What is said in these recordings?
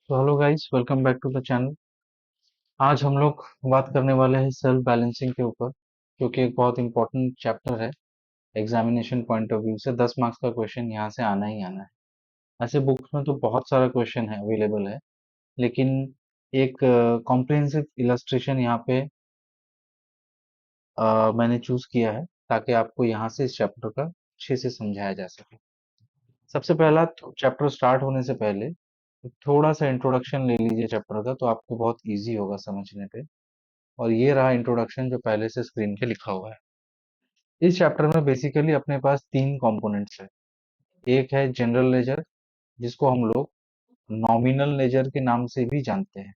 तो hello guys, welcome back to the channel. आज हम लोग बात करने वाले हैं सेल्फ बैलेंसिंग के ऊपर, जो कि एक बहुत इंपॉर्टेंट चैप्टर है। एग्जामिनेशन पॉइंट ऑफ व्यू से 10 मार्क्स का क्वेश्चन यहाँ से आना ही आना है। ऐसे बुक्स में तो बहुत सारा क्वेश्चन है, अवेलेबल है, लेकिन एक कॉम्प्रिहेंसिव इलस्ट्रेशन यहाँ पे मैंने चूज किया है, ताकि आपको यहाँ से इस चैप्टर का अच्छे से समझाया जा सके। सबसे पहला चैप्टर स्टार्ट होने से पहले थोड़ा सा इंट्रोडक्शन ले लीजिए चैप्टर का, तो आपको बहुत इजी होगा समझने पे। और ये रहा इंट्रोडक्शन जो पहले से स्क्रीन पे लिखा हुआ है। इस चैप्टर में बेसिकली अपने पास तीन कंपोनेंट्स है। एक है जनरल लेजर, जिसको हम लोग नॉमिनल लेजर के नाम से भी जानते हैं,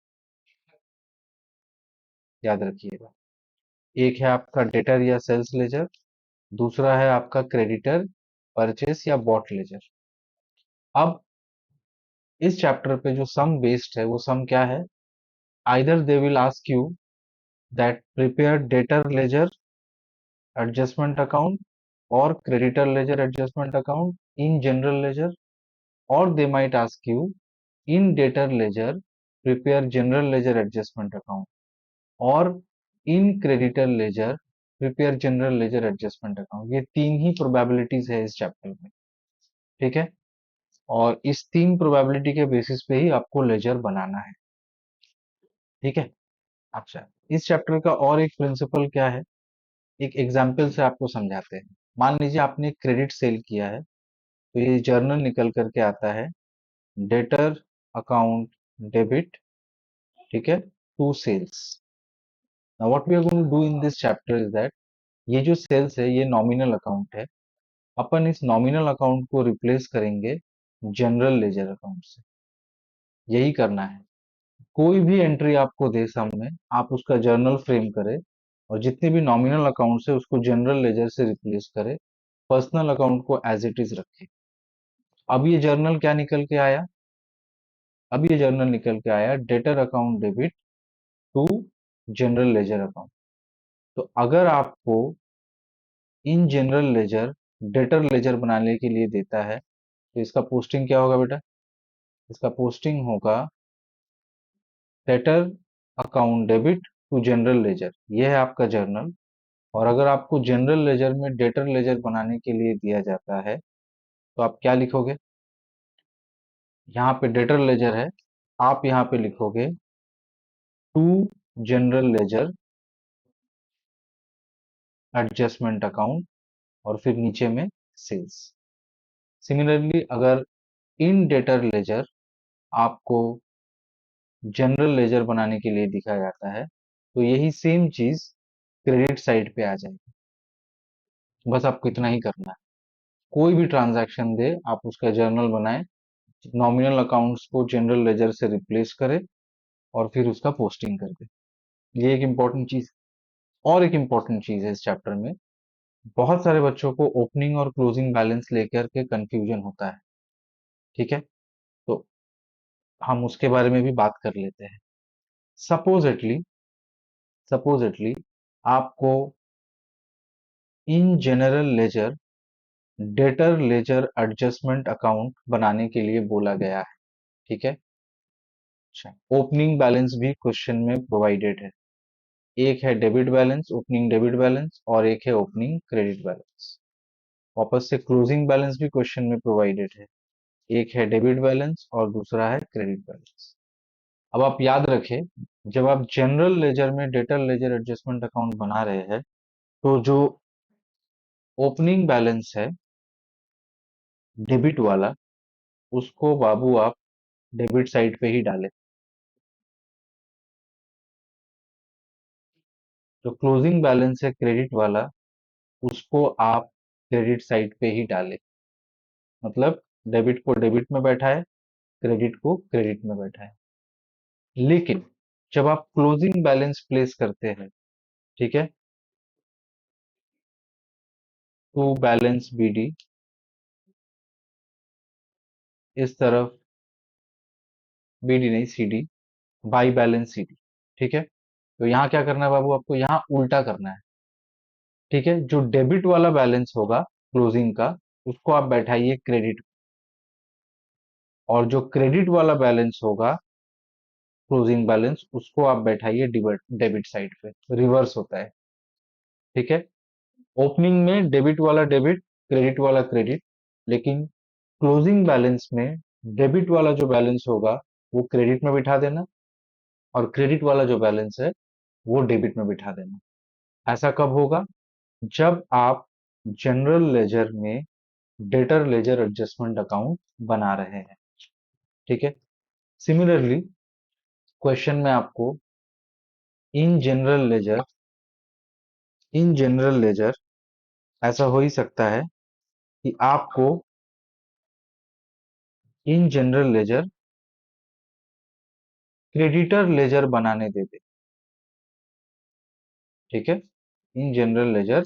याद रखिएगा। एक है आपका डेटर या सेल्स लेजर। दूसरा है आपका क्रेडिटर, परचेस या बॉट लेजर। अब इस चैप्टर पे जो सम बेस्ड है, वो सम क्या है? Either they will ask you that prepare debtor ledger adjustment account और creditor ledger adjustment account in general ledger, or they might ask you in debtor ledger prepare general ledger adjustment account, और in creditor ledger prepare general ledger adjustment account। ये तीन ही probabilities है इस chapter में, ठीक है। और इस तीन प्रोबेबिलिटी के बेसिस पे ही आपको लेजर बनाना है, ठीक है। अच्छा, इस चैप्टर का और एक प्रिंसिपल क्या है, एक एग्जाम्पल से आपको समझाते हैं। मान लीजिए आपने क्रेडिट सेल किया है, तो ये जर्नल निकल करके आता है डेटर अकाउंट डेबिट, ठीक है, to sales. Now what we are going to do in this chapter is that ये जो सेल्स है ये नॉमिनल अकाउंट है। अपन इस नॉमिनल अकाउंट को रिप्लेस करेंगे जनरल लेजर अकाउंट से। यही करना है। कोई भी एंट्री आपको दे सामने, आप उसका जर्नल फ्रेम करें, और जितने भी नॉमिनल अकाउंट्स है उसको जनरल लेजर से रिप्लेस करें, पर्सनल अकाउंट को एज इट इज रखें। अब ये जर्नल क्या निकल के आया? अब ये जर्नल निकल के आया debtor account debit to general ledger account. तो अगर आपको in general ledger debtor ledger बनाने के लिए देता है, तो इसका पोस्टिंग क्या होगा बेटा? इसका पोस्टिंग होगा debtor account debit to general ledger. ये है आपका जर्नल। और अगर आपको जनरल लेजर में डेटर लेजर बनाने के लिए दिया जाता है, तो आप क्या लिखोगे? यहाँ पे डेटर लेजर है, आप यहाँ पे लिखोगे to general ledger adjustment account, और फिर नीचे में सेल्स। सिमिलरली अगर इन डेटर लेजर आपको जनरल लेजर बनाने के लिए दिखा जाता है, तो यही सेम चीज क्रेडिट साइड पे आ जाएगी। बस आपको इतना ही करना है। कोई भी ट्रांजैक्शन दे, आप उसका जर्नल बनाए, नॉमिनल अकाउंट्स को जनरल लेजर से रिप्लेस करे, और फिर उसका पोस्टिंग कर दे। ये एक इम्पोर्टेंट चीज। और एक इम्पोर्टेंट चीज है इस चैप्टर में, बहुत सारे बच्चों को ओपनिंग और क्लोजिंग बैलेंस लेकर के कंफ्यूजन होता है, ठीक है। तो हम उसके बारे में भी बात कर लेते हैं। सपोजिटली सपोजिटली आपको in general ledger debtor ledger adjustment account बनाने के लिए बोला गया है, ठीक है। अच्छा, ओपनिंग बैलेंस भी क्वेश्चन में प्रोवाइडेड है। एक है debit balance, opening debit balance, और एक है ओपनिंग क्रेडिट बैलेंस। वापस से क्लोजिंग बैलेंस भी क्वेश्चन में प्रोवाइडेड है। एक है डेबिट बैलेंस और दूसरा है क्रेडिट बैलेंस। अब आप याद रखें, जब आप जनरल लेजर में डेटर लेजर एडजस्टमेंट अकाउंट बना रहे हैं, तो जो ओपनिंग बैलेंस है डेबिट वाला, उसको बाबू आप डेबिट साइड पे ही डालें। जो क्लोजिंग बैलेंस है क्रेडिट वाला, उसको आप क्रेडिट साइड पे ही डालें। मतलब डेबिट को डेबिट में बैठाए, क्रेडिट को क्रेडिट में बैठाए। लेकिन जब आप क्लोजिंग बैलेंस प्लेस करते हैं, ठीक है, टू बैलेंस बीडी, इस तरफ बीडी नहीं सीडी, बाई बैलेंस सीडी, ठीक है। तो यहाँ क्या करना है बाबू? आपको यहाँ उल्टा करना है, ठीक है। जो डेबिट वाला बैलेंस होगा क्लोजिंग का, उसको आप बैठाइए क्रेडिट, और जो क्रेडिट वाला बैलेंस होगा क्लोजिंग बैलेंस, उसको आप बैठाइए डेबिट डेबिट साइड पे, रिवर्स होता है। ठीक है, ओपनिंग में डेबिट वाला डेबिट, क्रेडिट वाला क्रेडिट, लेकिन क्लोजिंग बैलेंस में डेबिट वाला जो बैलेंस होगा वो क्रेडिट में बिठा देना, और क्रेडिट वाला जो बैलेंस है वो डेबिट में बिठा देना। ऐसा कब होगा? जब आप जनरल लेजर में डेटर लेजर एडजस्टमेंट अकाउंट बना रहे हैं। ठीक है, सिमिलरली क्वेश्चन में आपको in general ledger, in general ledger ऐसा हो ही सकता है कि आपको in general ledger creditor ledger बनाने दे दे। ठीक है, इन जनरल लेजर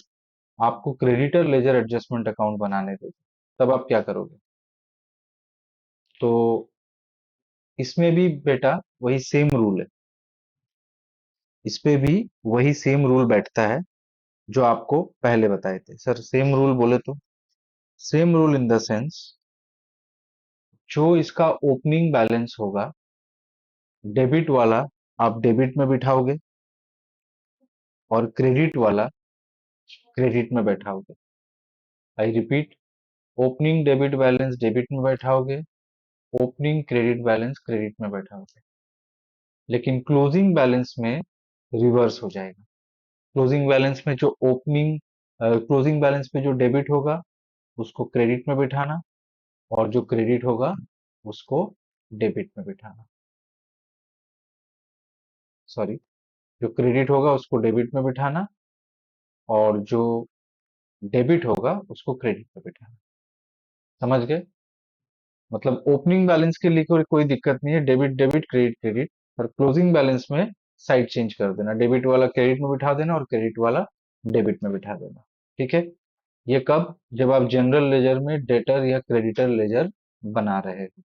आपको क्रेडिटर लेजर एडजस्टमेंट अकाउंट बनाने दे दे, तब आप क्या करोगे? तो इसमें भी बेटा वही सेम रूल है, इस पे भी वही सेम रूल बैठता है जो आपको पहले बताए थे। सर सेम रूल बोले तो same rule in the sense, जो इसका ओपनिंग बैलेंस होगा डेबिट वाला आप डेबिट में बिठाओगे, और क्रेडिट वाला क्रेडिट में बैठाओगे। I repeat, opening debit balance debit में बैठाओगे, ओपनिंग क्रेडिट बैलेंस क्रेडिट में बैठाओगे। लेकिन क्लोजिंग बैलेंस में रिवर्स हो जाएगा। क्लोजिंग बैलेंस में जो ओपनिंग क्लोजिंग बैलेंस में जो डेबिट होगा उसको क्रेडिट में बिठाना, और जो क्रेडिट होगा उसको डेबिट में बिठाना। सॉरी, जो क्रेडिट होगा उसको डेबिट में बिठाना, और जो डेबिट होगा उसको क्रेडिट में बिठाना। समझ गए? मतलब ओपनिंग बैलेंस के लिए कोई दिक्कत नहीं है, डेबिट डेबिट क्रेडिट क्रेडिट, और क्लोजिंग बैलेंस में साइड चेंज कर देना, डेबिट वाला क्रेडिट में बिठा देना और क्रेडिट वाला डेबिट में बिठा देना। ठीक है, ये कब? जब आप जनरल लेजर में डेटर या क्रेडिटर लेजर बना रहे हो।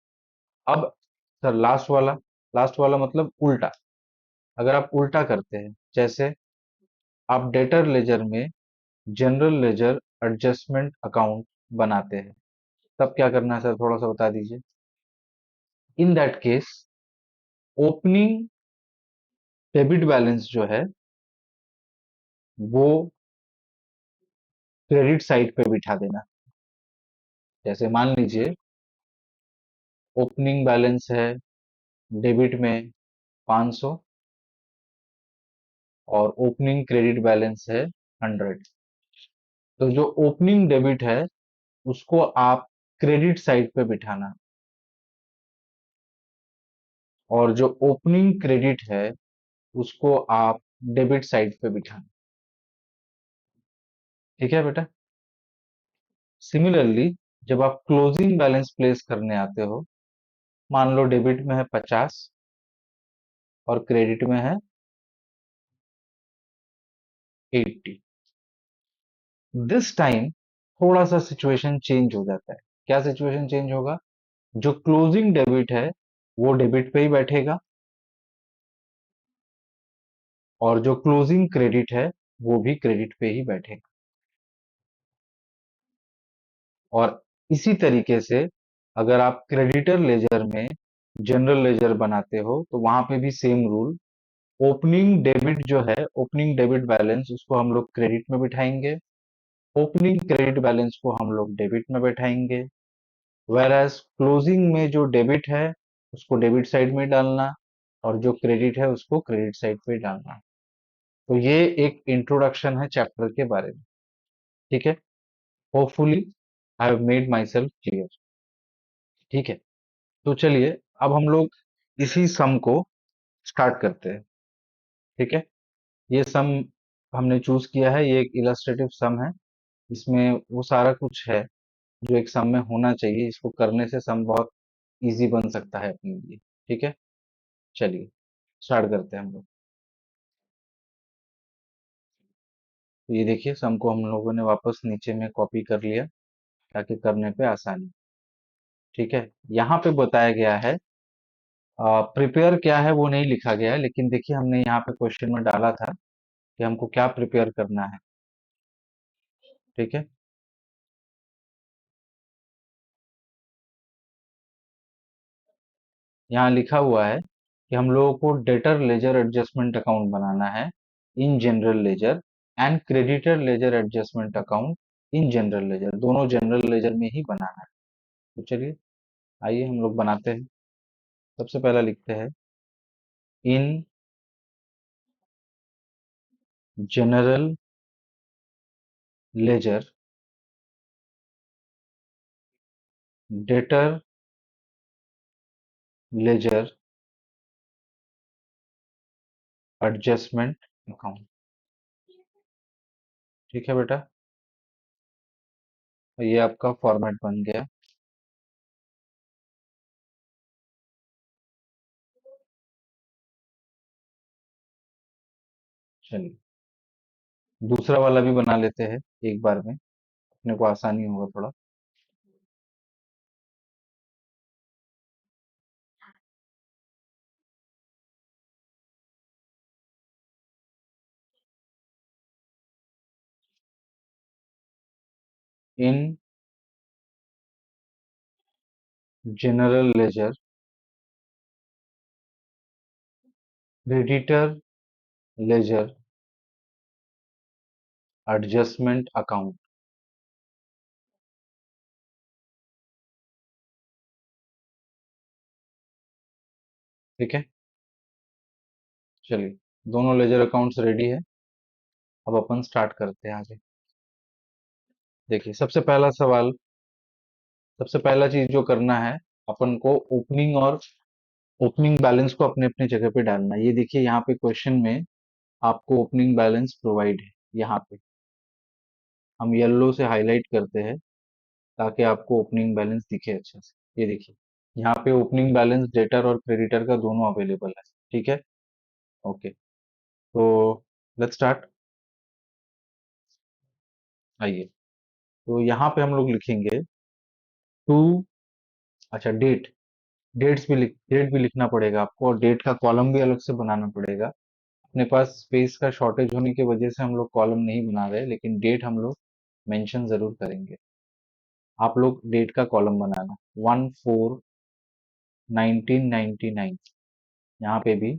अब सर लास्ट वाला मतलब उल्टा। अगर आप उल्टा करते हैं, जैसे आप डेटर लेजर में जनरल लेजर एडजस्टमेंट अकाउंट बनाते हैं, तब क्या करना है सर, थोड़ा सा बता दीजिए। इन that case opening debit balance जो है वो क्रेडिट साइड पे बिठा देना। जैसे मान लीजिए ओपनिंग बैलेंस है डेबिट में 500, और ओपनिंग क्रेडिट बैलेंस है 100। तो जो ओपनिंग डेबिट है उसको आप क्रेडिट साइड पे बिठाना, और जो ओपनिंग क्रेडिट है उसको आप डेबिट साइड पे बिठाना। ठीक है बेटा? सिमिलरली जब आप क्लोजिंग बैलेंस प्लेस करने आते हो, मान लो डेबिट में है 50 और क्रेडिट में है 80। दिस टाइम थोड़ा सा सिचुएशन चेंज हो जाता है। क्या सिचुएशन चेंज होगा? जो क्लोजिंग डेबिट है वो डेबिट पे ही बैठेगा, और जो क्लोजिंग क्रेडिट है वो भी क्रेडिट पे ही बैठेगा। और इसी तरीके से अगर आप क्रेडिटर लेजर में जनरल लेजर बनाते हो तो वहां पे भी सेम रूल, ओपनिंग डेबिट जो है, ओपनिंग डेबिट बैलेंस उसको हम लोग क्रेडिट में बिठाएंगे, ओपनिंग क्रेडिट बैलेंस को हम लोग डेबिट में बैठाएंगे। वेरएज क्लोजिंग में जो डेबिट है उसको डेबिट साइड में डालना, और जो क्रेडिट है उसको क्रेडिट साइड पे डालना। तो ये एक इंट्रोडक्शन है चैप्टर के बारे में। ठीक है, hopefully I have made my self clear. ठीक है, तो चलिए अब हम लोग इसी सम को स्टार्ट करते हैं। ठीक है, ये सम हमने चूज किया है, ये एक इलस्ट्रेटिव सम है। इसमें वो सारा कुछ है जो एक सम में होना चाहिए, इसको करने से सम बहुत इजी बन सकता है अपने लिए। ठीक है, चलिए स्टार्ट करते हैं हम लोग। तो ये देखिए सम को हम लोगों ने वापस नीचे में कॉपी कर लिया ताकि करने पे आसानी। ठीक है, यहाँ पे बताया गया है, प्रिपेयर क्या है वो नहीं लिखा गया है, लेकिन देखिए हमने यहाँ पे क्वेश्चन में डाला था कि हमको क्या प्रिपेयर करना है। ठीक है, यहाँ लिखा हुआ है कि हम लोगों को डेटर लेजर एडजस्टमेंट अकाउंट बनाना है in general ledger, and creditor ledger adjustment account in general ledger, दोनों जनरल लेजर में ही बनाना है। तो चलिए आइए हम लोग बनाते हैं। सबसे पहला लिखते हैं in general ledger debtor ledger adjustment account. ठीक है बेटा, तो ये आपका फॉर्मेट बन गया। चलिए दूसरा वाला भी बना लेते हैं एक बार में, अपने को आसानी होगा थोड़ा। In general ledger creditor ledger adjustment account. ठीक है, चलिए दोनों लेजर अकाउंट्स रेडी है। अब अपन स्टार्ट करते हैं आगे। देखिए सबसे पहला चीज जो करना है, अपन को ओपनिंग बैलेंस को अपने अपने जगह पे डालना है। ये देखिए यहाँ पे क्वेश्चन में आपको ओपनिंग बैलेंस प्रोवाइड है। यहाँ पे हम येलो से हाईलाइट करते हैं ताकि आपको ओपनिंग बैलेंस दिखे अच्छे से। ये देखिए यहाँ पे ओपनिंग बैलेंस डेटर और क्रेडिटर का दोनों अवेलेबल है। ठीक है, ओके, तो लेट्स स्टार्ट। आइए, तो यहाँ पे हम लोग लिखेंगे टू, अच्छा डेट भी लिखना पड़ेगा आपको, और डेट का कॉलम भी अलग से बनाना पड़ेगा। अपने पास स्पेस का शॉर्टेज होने की वजह से हम लोग कॉलम नहीं बना रहे, लेकिन डेट हम लोग मेंशन जरूर करेंगे। आप लोग डेट का कॉलम बनाना, 1/4/1999, यहाँ पे भी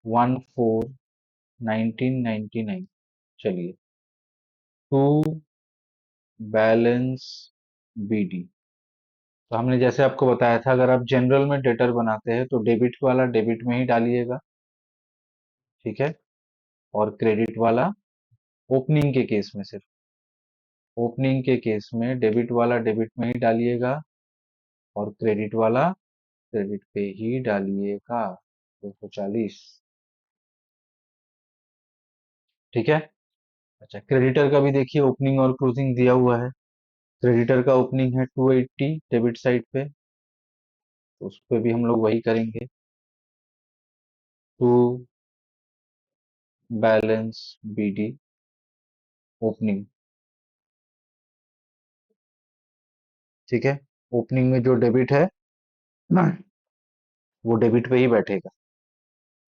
1/4/1999। चलिए, टू बैलेंस बीडी। तो हमने जैसे आपको बताया था, अगर आप जनरल में डेटर बनाते हैं तो डेबिट वाला डेबिट में ही डालिएगा। ठीक है, और क्रेडिट वाला ओपनिंग के केस में, सिर्फ ओपनिंग के केस में डेबिट वाला डेबिट में ही डालिएगा, और क्रेडिट वाला क्रेडिट पे ही डालिएगा। 240। ठीक है, अच्छा क्रेडिटर का भी देखिए ओपनिंग और क्लोजिंग दिया हुआ है। क्रेडिटर का ओपनिंग है 280 डेबिट साइड पे, तो उस पे भी हम लोग वही करेंगे, टू बैलेंस बीडी ओपनिंग। ठीक है, ओपनिंग में जो डेबिट है ना, वो डेबिट पे ही बैठेगा,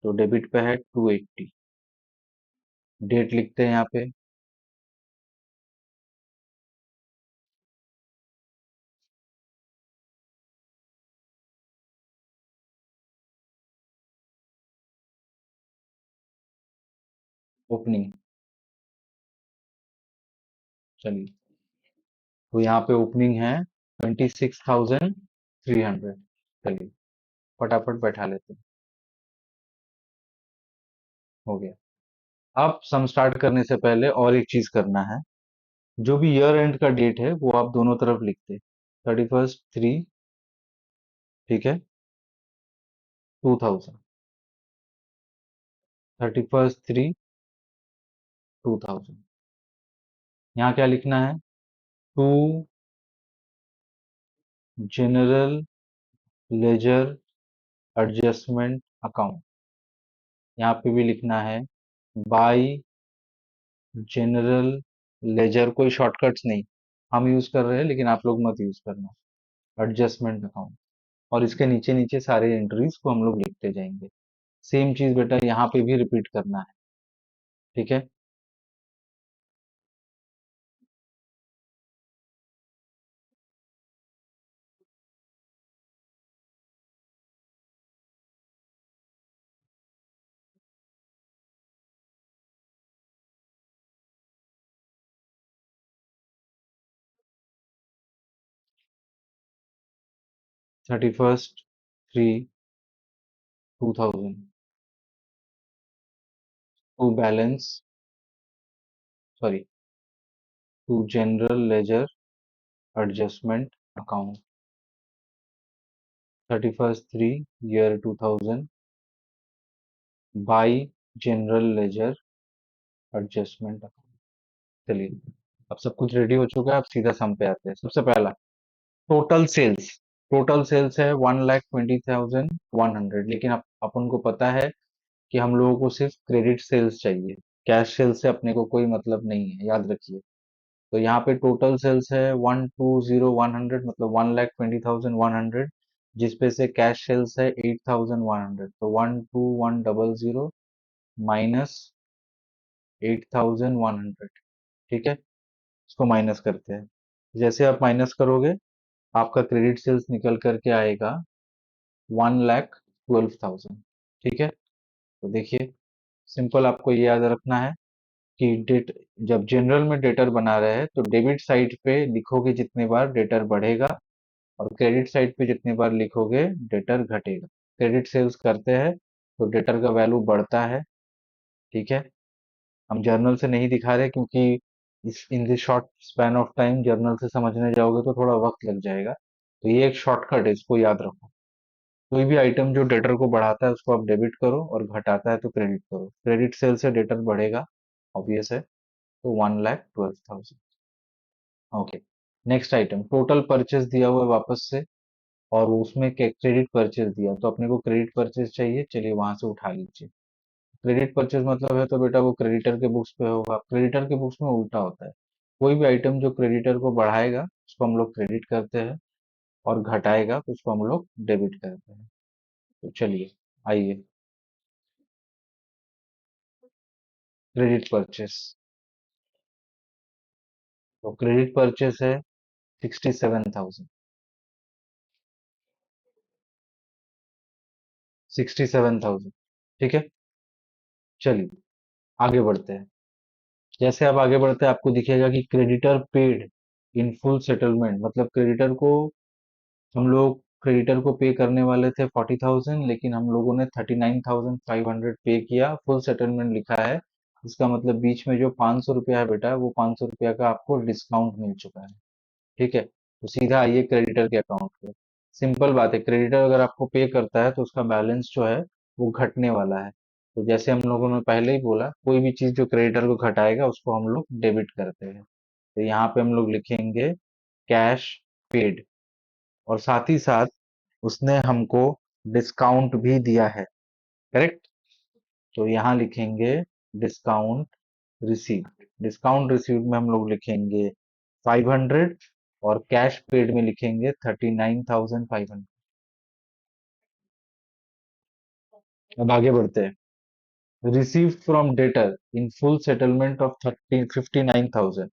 तो डेबिट पे है 280। डेट लिखते हैं यहाँ पे, ओपनिंग। चलिए, तो यहाँ पे ओपनिंग है 26,300। चलिए फटाफट बैठा लेते हैं, हो गया। अब सम स्टार्ट करने से पहले और एक चीज करना है, जो भी ईयर एंड का डेट है वो आप दोनों तरफ लिखते हैं। 31/3, ठीक है, 2000, 31/3/2000। यहाँ क्या लिखना है, to general ledger adjustment account. यहाँ पे भी लिखना है बाई जनरल लेजर, कोई शॉर्टकट्स नहीं, हम यूज कर रहे हैं लेकिन आप लोग मत यूज करना, एडजस्टमेंट अकाउंट। और इसके नीचे नीचे सारे एंट्रीज को हम लोग लिखते जाएंगे। सेम चीज बेटा यहाँ पे भी रिपीट करना है। ठीक है, 31st 3/2000 to balance sorry to general ledger adjustment account 31st 3/2000 by general ledger adjustment account. चलिए, अब सब कुछ रेडी हो चुका है। अब सीधा सम पे आते हैं। सबसे पहला टोटल सेल्स। टोटल सेल्स है 1,20,100, लेकिन अपन को पता है कि हम लोगों को सिर्फ क्रेडिट सेल्स चाहिए। कैश सेल्स से अपने को कोई मतलब नहीं है, याद रखिए। तो यहाँ पे टोटल सेल्स है 1,20,100, मतलब 1,20,100, जिसपे से कैश सेल्स है 8,100। तो 1,21,00 माइनस 8,100। ठीक है, इसको माइनस करते हैं। जैसे आप माइनस करोगे, आपका क्रेडिट सेल्स निकल करके आएगा 1,12,000। ठीक है, तो देखिए, सिंपल आपको ये याद रखना है कि डेट जब जनरल में डेटर बना रहे हैं तो डेबिट साइड पे लिखोगे जितने बार डेटर बढ़ेगा, और क्रेडिट साइड पे जितने बार लिखोगे डेटर घटेगा। क्रेडिट सेल्स करते हैं तो डेटर का वैल्यू बढ़ता है। ठीक है, हम जर्नल से नहीं दिखा रहे क्योंकि इस in this short span of time journal से समझने जाओगे तो थोड़ा वक्त लग जाएगा। तो ये एक शॉर्टकट है, इसको याद रखो। कोई भी आइटम जो डेटर को बढ़ाता है उसको आप डेबिट करो, और घटाता है तो क्रेडिट करो। क्रेडिट सेल से डेटर बढ़ेगा, ऑब्वियस है। तो 1,12,000। Okay, next item total purchase दिया हुआ है वापस से, और उसमें क्रेडिट परचेस दिया, तो अपने को क्रेडिट परचेस चाहिए। चलिए वहां से उठा लीजिए। क्रेडिट परचेज मतलब है तो बेटा वो क्रेडिटर के बुक्स पे होगा। क्रेडिटर के बुक्स में उल्टा होता है। कोई भी आइटम जो क्रेडिटर को बढ़ाएगा उसको हम लोग क्रेडिट करते हैं, और घटाएगा तो उसको हम लोग डेबिट करते हैं। तो चलिए, आइए, क्रेडिट परचेस। तो क्रेडिट परचेस है 67,000। 67,000। ठीक है, चलिए आगे बढ़ते हैं। जैसे आप आगे बढ़ते हैं आपको दिखेगा कि creditor paid in full settlement, मतलब हम लोग क्रेडिटर को पे करने वाले थे 40,000, लेकिन हम लोगों ने 39,500 पे किया। फुल सेटलमेंट लिखा है, इसका मतलब बीच में जो 500 रुपया है बेटा, वो 500 रुपया का आपको डिस्काउंट मिल चुका है। ठीक है, तो सीधा आइए क्रेडिटर के अकाउंट पे। सिंपल बात है, क्रेडिटर अगर आपको पे करता है तो उसका बैलेंस जो है वो घटने वाला है। तो जैसे हम लोगों ने पहले ही बोला, कोई भी चीज जो क्रेडिटर को घटाएगा उसको हम लोग डेबिट करते हैं। तो यहाँ पे हम लोग लिखेंगे कैश पेड, और साथ ही साथ उसने हमको डिस्काउंट भी दिया है। करेक्ट, तो यहाँ लिखेंगे डिस्काउंट रिसीव्ड। डिस्काउंट रिसीव्ड में हम लोग लिखेंगे 500, और कैश पेड में लिखेंगे 39,500। अब आगे बढ़ते हैं। Receive from debtor in full settlement of 59,000।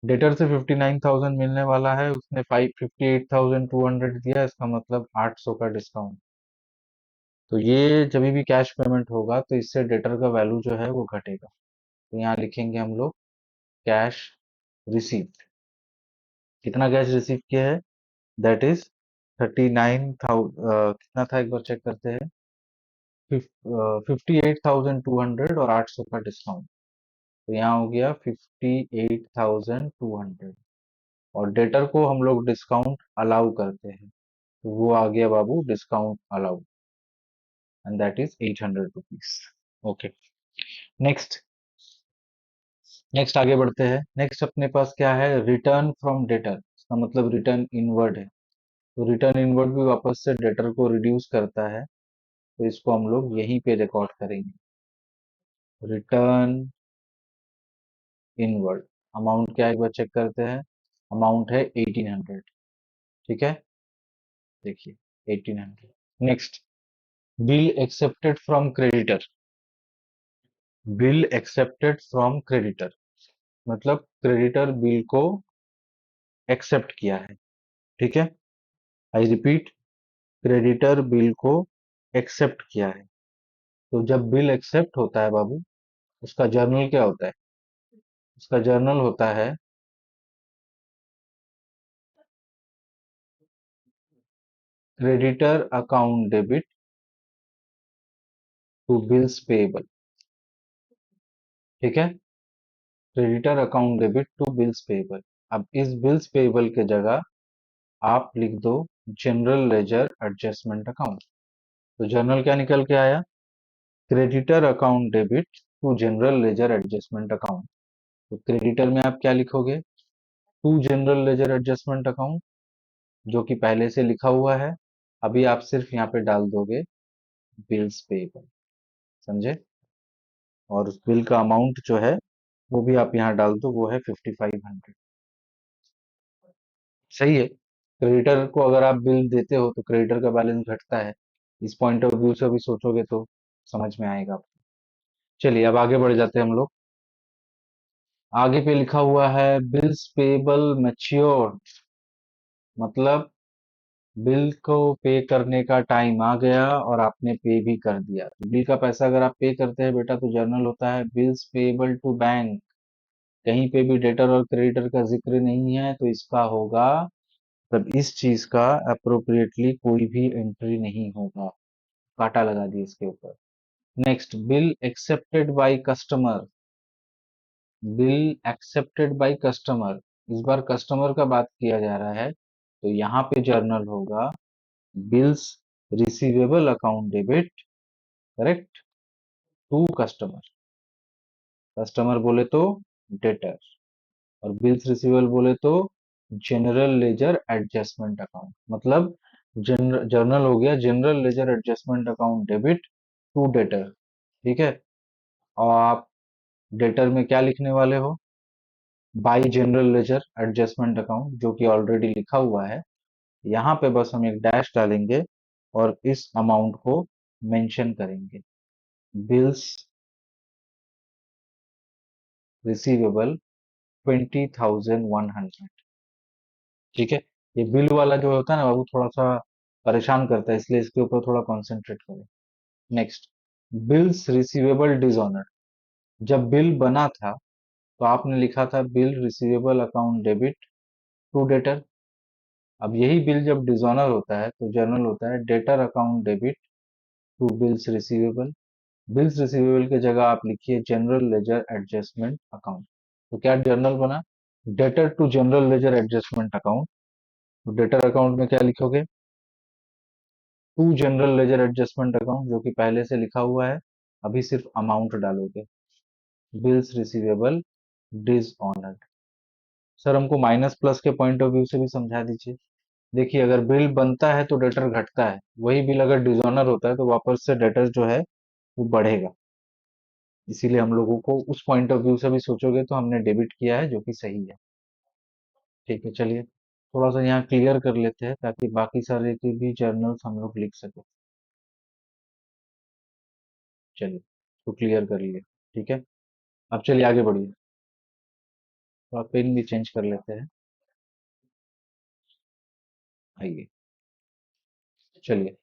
Debtor से 59,000 मिलने वाला है, उसने 58,200 दिया, इसका मतलब 800 का डिस्काउंट। तो ये जब भी कैश पेमेंट होगा तो इससे डेटर का वैल्यू जो है वो घटेगा। तो यहाँ लिखेंगे हम लोग कैश रिसीव। कितना कैश रिसीव किया है? दैट इज 39,000, कितना था एक बार चेक करते हैं। 58,200 और 800 का डिस्काउंट। तो यहाँ हो गया 58,200, और डेटर को हम लोग डिस्काउंट अलाउ करते हैं, तो वो आ गया बाबू discount allow, and that is 800 rupees. Okay, next. Next आगे बढ़ते हैं। नेक्स्ट अपने पास क्या है? Return from debtor. इसका मतलब रिटर्न इनवर्ड है। तो रिटर्न इनवर्ड भी वापस से डेटर को रिड्यूस करता है, तो इसको हम लोग यहीं पे रिकॉर्ड करेंगे। Return inward. अमाउंट क्या है एक बार चेक करते हैं। अमाउंट है 1800। ठीक है, देखिए 1800। Next, bill accepted from creditor. Bill accepted from creditor मतलब क्रेडिटर बिल को एक्सेप्ट किया है। ठीक है, आई रिपीट, क्रेडिटर बिल को एक्सेप्ट किया है। तो जब बिल एक्सेप्ट होता है बाबू, उसका जर्नल क्या होता है? उसका जर्नल होता है creditor account debit to bills payable. ठीक है, creditor account debit to bills payable. अब इस बिल्स पेएबल के जगह आप लिख दो जनरल लेजर एडजस्टमेंट अकाउंट। तो जनरल क्या निकल के आया? Creditor account debit to general ledger adjustment account. तो क्रेडिटर में आप क्या लिखोगे? To general ledger adjustment account, जो कि पहले से लिखा हुआ है। अभी आप सिर्फ यहाँ पे डाल दोगे बिल्स पेएबल। समझे? और उस बिल का अमाउंट जो है वो भी आप यहाँ डाल दो, वो है 5500। सही है। क्रेडिटर को अगर आप बिल देते हो तो क्रेडिटर का बैलेंस घटता है। इस पॉइंट ऑफ व्यू से भी सोचोगे तो समझ में आएगा आपको। चलिए अब आगे बढ़ जाते हैं हम लोग। आगे पे लिखा हुआ है बिल्स पेबल मैच्योर्ड, मतलब बिल को पे करने का टाइम आ गया और आपने पे भी कर दिया। तो बिल का पैसा अगर आप पे करते हैं बेटा तो जर्नल होता है बिल्स पेबल टू बैंक। कहीं पे भी डेटर और क्रेडिटर का जिक्र नहीं है तो इसका होगा, तब इस चीज का अप्रोप्रिएटली कोई भी एंट्री नहीं होगा। काटा लगा दिए इसके ऊपर। Next, bill accepted by customer. Bill accepted by customer, इस बार कस्टमर का बात किया जा रहा है तो यहाँ पे जर्नल होगा bills receivable account debit, correct, to customer. Customer बोले तो डेटर, और बिल्स रिसीवेबल बोले तो जनरल लेजर एडजस्टमेंट अकाउंट। मतलब जर्नल हो गया general ledger adjustment account debit to debtor. ठीक है, और आप डेटर में क्या लिखने वाले हो? By general ledger adjustment account, जो कि ऑलरेडी लिखा हुआ है। यहाँ पे बस हम एक डैश डालेंगे और इस अमाउंट को मेंशन करेंगे, बिल्स रिसीवेबल 20,100। ठीक है, ये बिल वाला जो होता है ना बाबू, थोड़ा सा परेशान करता है, इसलिए इसके ऊपर थोड़ा कॉन्सेंट्रेट करें। Next, bills receivable dishonour. जब बिल बना था तो आपने लिखा था bill receivable account debit to debtor. अब यही बिल जब डिसऑनर होता है तो जर्नल होता है debtor account debit to bills receivable. Bills receivable की जगह आप लिखिए जनरल लेजर एडजस्टमेंट अकाउंट। तो क्या जर्नल बना? Debtor to general ledger adjustment account. तो डेटर अकाउंट में क्या लिखोगे? To general ledger adjustment account, जो कि पहले से लिखा हुआ है। अभी सिर्फ अमाउंट डालोगे, बिल्स रिसीवेबल डिसऑनर्ड। सर हमको माइनस प्लस के पॉइंट ऑफ व्यू से भी समझा दीजिए। देखिए, अगर बिल बनता है तो डेटर घटता है, वही बिल अगर डिसऑनर होता है तो वापस से डेटर जो है वो बढ़ेगा। इसीलिए हम लोगों को उस पॉइंट ऑफ व्यू से भी सोचोगे तो हमने डेबिट किया है, जो कि सही है। ठीक है, चलिए थोड़ा सा यहाँ क्लियर कर लेते हैं ताकि बाकी सारे के भी जर्नल्स हम लोग लिख सके। चलिए, तो क्लियर कर लिए। ठीक है, अब चलिए आगे बढ़िए। थोड़ा पेन भी चेंज कर लेते हैं। आइए, चलिए।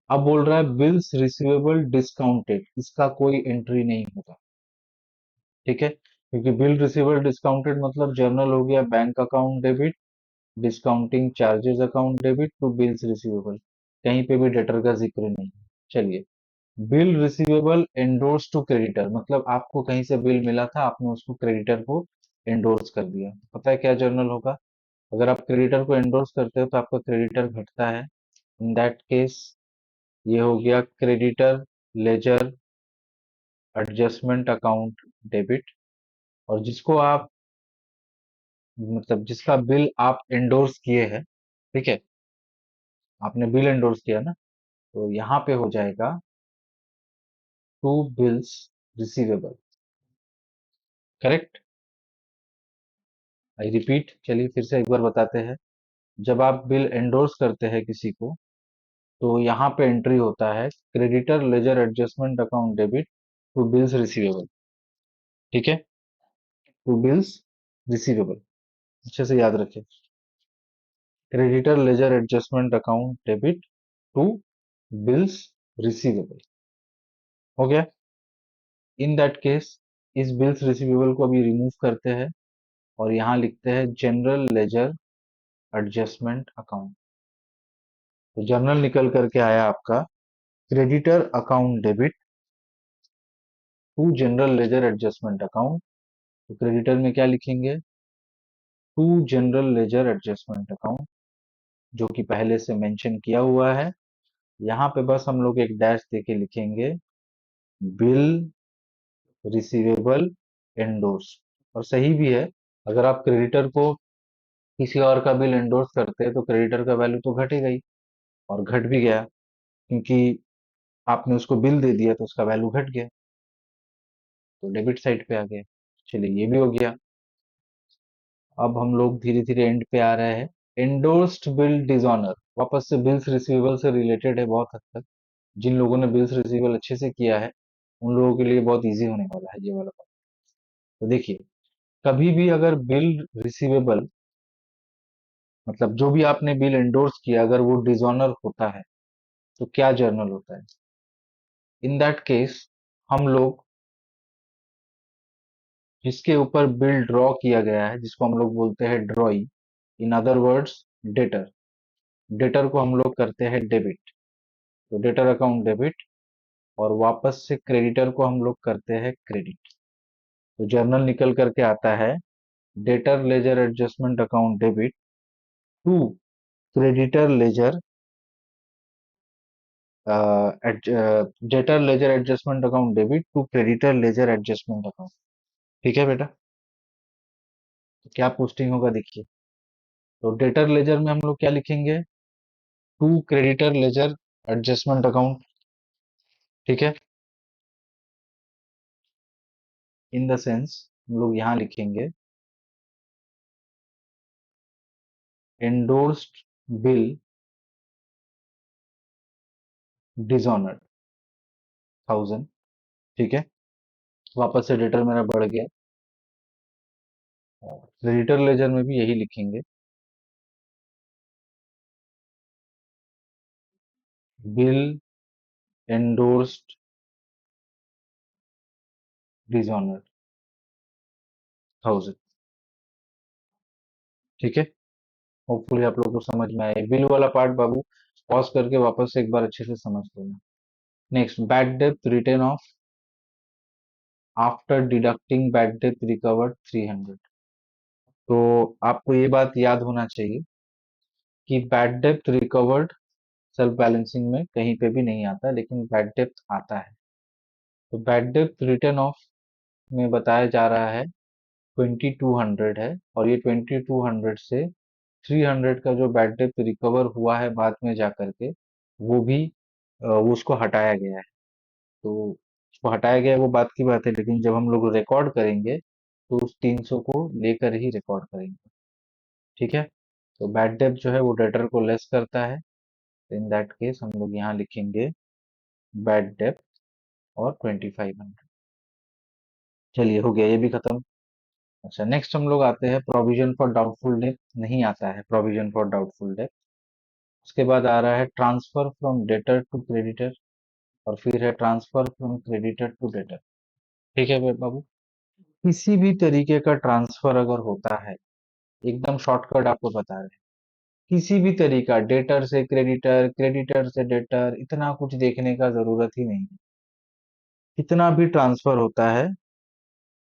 अब बोल रहा है बिल्स रिसीवेबल डिस्काउंटेड, इसका कोई एंट्री नहीं होगा। ठीक है, क्योंकि बिल रिसीवेबल डिस्काउंटेड मतलब जर्नल हो गया bank account debit discounting charges account debit to bills receivable. कहीं पे भी डेटर का जिक्र नहीं है। चलिए, bill receivable endorse to creditor, मतलब आपको कहीं से बिल मिला था, आपने उसको क्रेडिटर को एंडोर्स कर दिया। पता है क्या जर्नल होगा? अगर आप क्रेडिटर को एंडोर्स करते हो तो आपका क्रेडिटर घटता है। इन दैट केस ये हो गया creditor ledger adjustment account debit. और जिसको आप, मतलब जिसका बिल आप एंडोर्स किए हैं, ठीक है, आपने बिल एंडोर्स किया ना, तो यहाँ पे हो जाएगा to bills receivable, correct. I repeat, चलिए फिर से एक बार बताते हैं। जब आप बिल एंडोर्स करते हैं किसी को तो यहाँ पे एंट्री होता है creditor ledger adjustment account debit to bills receivable. ठीक है, टू बिल्स रिसीवेबल, अच्छे से याद रखें। Creditor ledger adjustment account debit to bills receivable, हो गया। इन दैट केस इस बिल्स रिसीवेबल को अभी रिमूव करते हैं और यहाँ लिखते हैं जनरल लेजर एडजस्टमेंट अकाउंट। तो जर्नल निकल करके आया आपका creditor account debit to general ledger adjustment account. तो क्रेडिटर में क्या लिखेंगे? To general ledger adjustment account, जो कि पहले से मेंशन किया हुआ है। यहाँ पे बस हम लोग एक डैश देके लिखेंगे बिल रिसीवेबल एंडोर्स। और सही भी है। अगर आप क्रेडिटर को किसी और का बिल एंडोर्स करते हैं तो क्रेडिटर का वैल्यू तो घटेगा ही, और घट भी गया क्योंकि आपने उसको बिल दे दिया तो उसका वैल्यू घट गया, तो डेबिट साइड पे आ गया। चलिए ये भी हो गया। अब हम लोग धीरे धीरे एंड पे आ रहे हैं। एंडोर्स्ड बिल डिसऑनर, वापस से बिल्स रिसीवेबल से रिलेटेड है बहुत हद तक। जिन लोगों ने बिल्स रिसीवेबल अच्छे से किया है उन लोगों के लिए बहुत इजी होने वाला है ये वाला पार्ट। तो देखिए, कभी भी अगर बिल रिसीवेबल, मतलब जो भी आपने बिल एंडोर्स किया, अगर वो डिसऑनर होता है तो क्या जर्नल होता है? इन दैट केस हम लोग जिसके ऊपर बिल ड्रॉ किया गया है, जिसको हम लोग बोलते हैं ड्रॉई, in other words debtor, debtor को हम लोग करते हैं डेबिट। तो डेटर अकाउंट डेबिट, और वापस से क्रेडिटर को हम लोग करते हैं क्रेडिट। तो जर्नल निकल करके आता है debtor ledger adjustment account debit to creditor ledger debtor ledger adjustment account debit to creditor ledger adjustment account. ठीक है बेटा? तो क्या पोस्टिंग होगा देखिए। तो डेटर लेजर में हम लोग क्या लिखेंगे? To creditor ledger adjustment account. ठीक है? इन द सेंस हम लोग यहाँ लिखेंगे एंडोर्स्ड बिल डिसऑनर्ड 1000। ठीक है? वापस से डेटर मेरा बढ़ गया। क्रेडिटर लेजर में भी यही लिखेंगे, बिल एंडोर्स्ड डिसऑनर्ड 1000। ठीक है? होपफुली आप लोगों को समझ में आए। बिल वाला पार्ट बाबू पॉज करके वापस से एक बार अच्छे से समझ लेना। नेक्स्ट, बैड डेब्ट return of after deducting bad डेब्ट रिकवर्ड 300। तो आपको ये बात याद होना चाहिए कि बैड डेब्ट रिकवर्ड सेल्फ बैलेंसिंग में कहीं पे भी नहीं आता, लेकिन बैड डेब्ट आता है। तो बैड डेब्ट रिटर्न ऑफ में बताया जा रहा है 2200 है, और ये 2200 से 300 का जो बैड डेब्ट रिकवर हुआ है बाद में जा करके, वो भी वो उसको हटाया गया है। तो उसको हटाया गया है वो बात की बात है, लेकिन जब हम लोग रिकॉर्ड करेंगे तो उस 300 को लेकर ही रिकॉर्ड करेंगे। ठीक है? तो बैड डेब्ट जो है वो डेटर को लेस करता है। इन दैट केस हम लोग यहाँ लिखेंगे बैड डेब्ट और 2500। चलिए हो गया ये भी खत्म। अच्छा, नेक्स्ट हम लोग आते हैं प्रोविजन फॉर डाउटफुल डेब्ट। नहीं आता है प्रोविजन फॉर डाउटफुल डेब्ट। उसके बाद आ रहा है transfer from debtor to creditor, और फिर है transfer from creditor to debtor. ठीक है बाबू? किसी भी तरीके का ट्रांसफर अगर होता है, एकदम शॉर्टकट आपको बता रहे हैं, किसी भी तरीका, डेटर से क्रेडिटर, क्रेडिटर से डेटर, इतना कुछ देखने का जरूरत ही नहीं है। कितना भी ट्रांसफर होता है,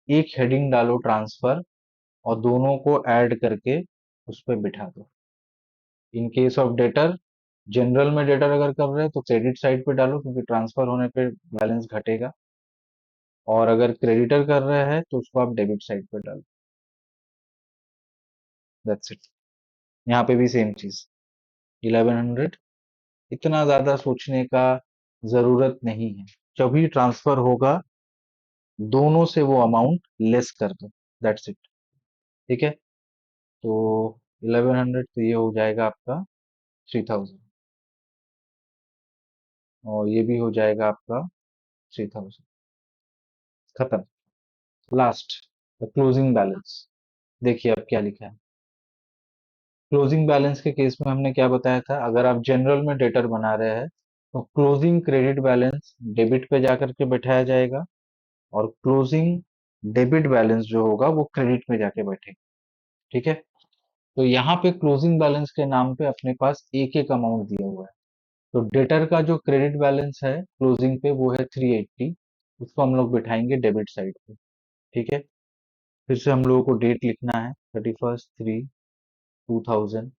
एक हेडिंग डालो ट्रांसफर, और दोनों को ऐड करके उस पर बिठा दो। In case of debtor, general में डेटर अगर कर रहे हैं तो क्रेडिट साइड पे डालो क्योंकि ट्रांसफर होने पे बैलेंस घटेगा, और अगर क्रेडिटर कर रहे हैं तो उसको आप डेबिट साइड पे डालो। That's it. यहाँ पे भी सेम चीज 1100। इतना ज्यादा सोचने का जरूरत नहीं है। जब भी ट्रांसफर होगा दोनों से वो अमाउंट लेस कर दो। That's it. ठीक है? तो 1100 तो ये हो जाएगा आपका 3000, और ये भी हो जाएगा आपका 3000। खत्म। Last, the closing balance. देखिए अब क्या लिखा है। क्लोजिंग बैलेंस के केस में हमने क्या बताया था? अगर आप जनरल में डेटर बना रहे हैं तो क्लोजिंग क्रेडिट बैलेंस डेबिट पे जाकर के बैठाया जाएगा, और क्लोजिंग डेबिट बैलेंस जो होगा वो क्रेडिट में जाके बैठेगा। ठीक है? तो यहाँ पे क्लोजिंग बैलेंस के नाम पे अपने पास एक एक अमाउंट दिया हुआ है। तो डेटर का जो क्रेडिट बैलेंस है क्लोजिंग पे वो है 380, उसको हम लोग बिठाएंगे डेबिट साइड पे। ठीक है, फिर से हम लोगों को डेट लिखना है 31/3/2000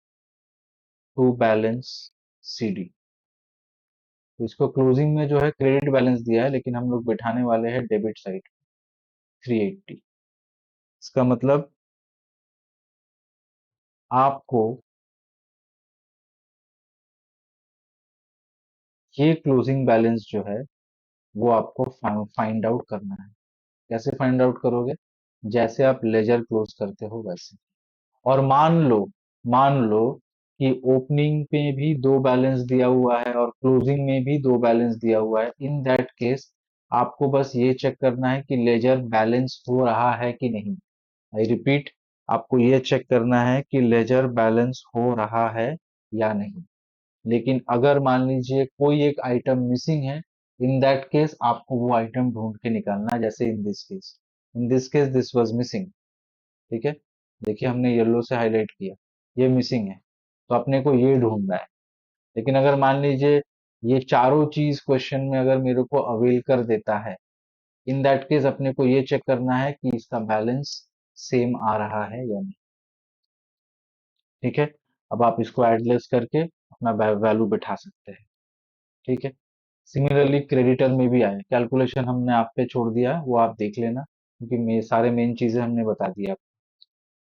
टू बैलेंस CD। तो इसको क्लोजिंग में जो है क्रेडिट बैलेंस दिया है, लेकिन हम लोग बिठाने वाले हैं डेबिट साइड 380। इसका मतलब आपको ये क्लोजिंग बैलेंस जो है वो आपको फाइंड आउट करना है। कैसे फाइंड आउट करोगे? जैसे आप लेजर क्लोज करते हो वैसे। और मान लो कि ओपनिंग में भी दो बैलेंस दिया हुआ है और क्लोजिंग में भी दो बैलेंस दिया हुआ है। इन दैट केस आपको बस ये चेक करना है कि लेजर बैलेंस हो रहा है कि नहीं। आई रिपीट, आपको ये चेक करना है कि लेजर बैलेंस हो रहा है या नहीं। लेकिन अगर मान लीजिए कोई एक आइटम मिसिंग है, इन दैट केस आपको वो आइटम ढूंढ के निकालना है। जैसे in this case this was missing. ठीक है, देखिए हमने येलो से हाईलाइट किया, ये मिसिंग है, तो अपने को ये ढूंढना है। लेकिन अगर मान लीजिए ये चारों चीज क्वेश्चन में अगर मेरे को अवेल कर देता है, इन दैट केस अपने को ये चेक करना है कि इसका बैलेंस सेम आ रहा है या नहीं। ठीक है, अब आप इसको एडलेस करके अपना वैल्यू बिठा सकते हैं। ठीक है, सिमिलरली क्रेडिटर में भी आए, कैलकुलेशन हमने आप पे छोड़ दिया है, वो आप देख लेना, क्योंकि सारे मेन चीजें हमने बता दी आपको।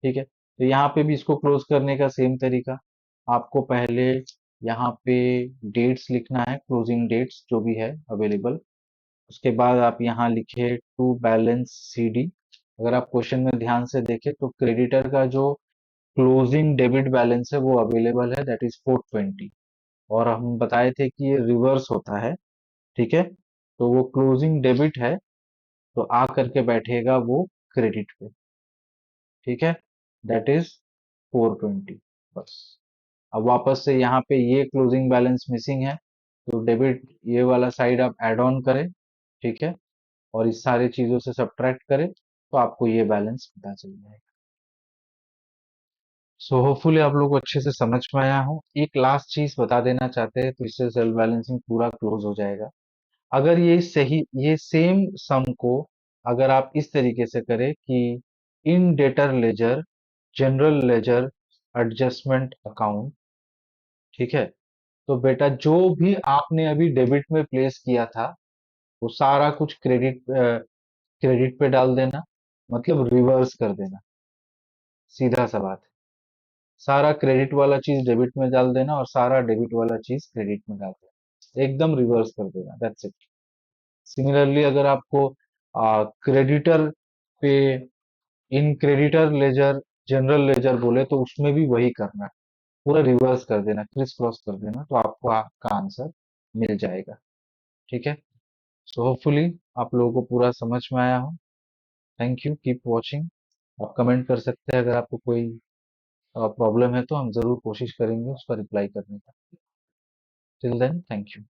ठीक है, तो यहाँ पे भी इसको क्लोज करने का सेम तरीका। आपको पहले यहाँ पे डेट्स लिखना है, क्लोजिंग डेट्स जो भी है अवेलेबल। उसके बाद आप यहाँ लिखे टू बैलेंस CD। अगर आप क्वेश्चन में ध्यान से देखें तो क्रेडिटर का जो क्लोजिंग डेबिट बैलेंस है वो अवेलेबल है, दैट इज 420। और हम बताए थे कि ये रिवर्स होता है। ठीक है, तो वो क्लोजिंग डेबिट है, तो आ करके बैठेगा वो क्रेडिट पे। ठीक है, दैट इज 420। बस, अब वापस से यहाँ पे ये क्लोजिंग बैलेंस मिसिंग है, तो डेबिट ये वाला साइड आप ऐड ऑन करें। ठीक है, और इस सारी चीजों से सब्ट्रैक्ट करें तो आपको ये बैलेंस पता चल जाएगा। सो होपफुली आप लोग को अच्छे से समझ में आया हो। एक लास्ट चीज बता देना चाहते हैं, तो इससे सेल्फ बैलेंसिंग पूरा क्लोज हो जाएगा। अगर ये सेम सम को अगर आप इस तरीके से करें कि इन debtor ledger, general ledger, adjustment account. ठीक है, तो बेटा जो भी आपने अभी डेबिट में प्लेस किया था वो सारा कुछ क्रेडिट पे डाल देना, मतलब रिवर्स कर देना। सीधा सा बात है, सारा क्रेडिट वाला चीज डेबिट में डाल देना और सारा डेबिट वाला चीज क्रेडिट में डाल देना, एकदम रिवर्स कर देना, दैट्स इट। सिमिलरली अगर आपको क्रेडिटर पे इन क्रेडिटर लेजर, जनरल लेजर बोले तो उसमें भी वही करना है, पूरा रिवर्स कर देना, क्रिस क्रॉस कर देना, तो आपको आपका आंसर मिल जाएगा। ठीक है, सो होपफुली आप लोगों को पूरा समझ में आया हो। Thank you, keep watching. आप कमेंट कर सकते हैं, अगर आपको कोई प्रॉब्लम है तो हम जरूर कोशिश करेंगे उसका रिप्लाई करने का। Till then, thank you.